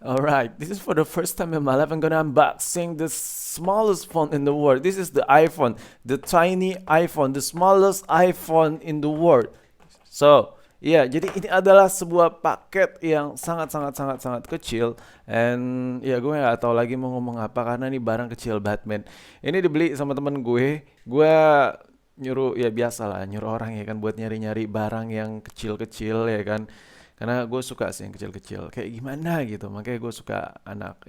Alright, this is for the first time in my life. I'm gonna unboxing the smallest phone in the world. This is the iPhone, the tiny iPhone, the smallest iPhone in the world. So, ya, jadi ini adalah sebuah paket yang sangat kecil. And ya, gue nggak tahu lagi mau ngomong apa karena ini barang kecil Batman. Ini dibeli sama temen gue. Gue nyuruh ya biasa lah nyuruh orang ya kan buat nyari-nyari barang yang kecil-kecil ya kan, karena gue suka sih yang kecil-kecil kayak gimana gitu, makanya gue suka anak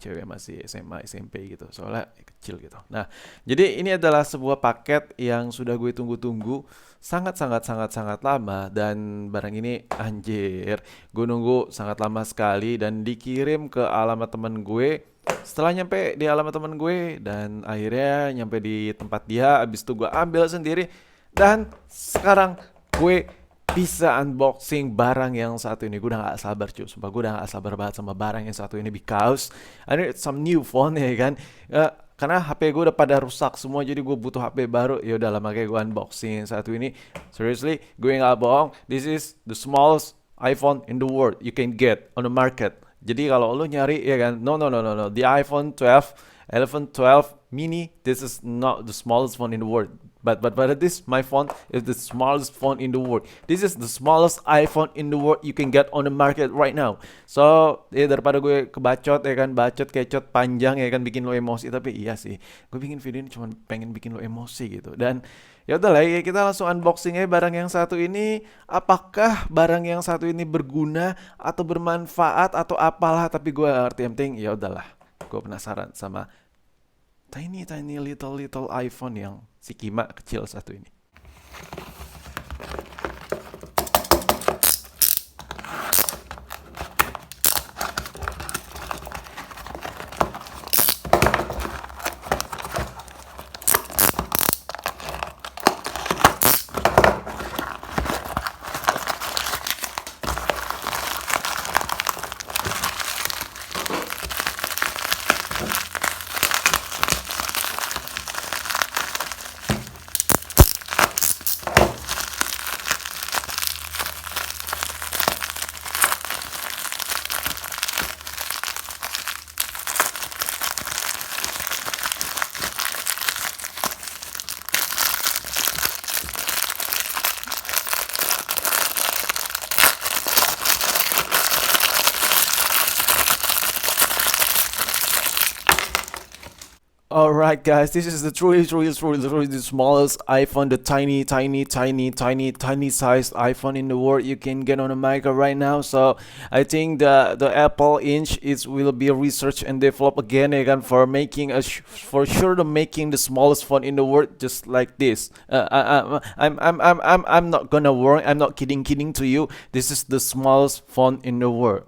cewek masih SMA SMP gitu soalnya kecil gitu. Nah, jadi ini adalah sebuah paket yang sudah gue tunggu-tunggu sangat lama, dan barang ini anjir gue nunggu sangat lama sekali dan dikirim ke alamat temen gue. Setelah nyampe di alamat temen gue dan akhirnya nyampe di tempat dia, abis itu gue ambil sendiri dan sekarang gue bisa unboxing barang yang satu ini. Gue udah gak sabar cuy, sumpah gue udah gak sabar banget sama barang yang satu ini because I need some new phone ya kan. Karena HP gue udah pada rusak semua, jadi gue butuh HP baru. Ya udah lah, makanya gue unboxing yang satu ini. Seriously, gue nggak bohong, this is the smallest iPhone in the world you can get on the market. Jadi kalau lo nyari ya kan, no, the iPhone 12, 11, 12 mini, this is not the smallest phone in the world. But this my phone is the smallest phone in the world. This is the smallest iPhone in the world you can get on the market right now. So ya daripada gue kebacot ya kan, bacot kecot panjang ya kan bikin lo emosi, tapi iya sih gue bikin video ini cuma pengen bikin lo emosi gitu. Dan ya udahlah ya, kita langsung unboxing aja barang yang satu ini. Apakah barang yang satu ini berguna atau bermanfaat atau apalah, tapi gue ngerti. Yang penting ya udahlah, gue penasaran sama tiny little iPhone yang si Kima kecil satu ini. Alright guys, this is the truly the smallest iPhone, the tiny sized iPhone in the world you can get on the market right now. So I think the Apple Inch is will be researched and developed again for making for sure the making the smallest phone in the world just like this. I'm not gonna worry. I'm not kidding to you. This is the smallest phone in the world.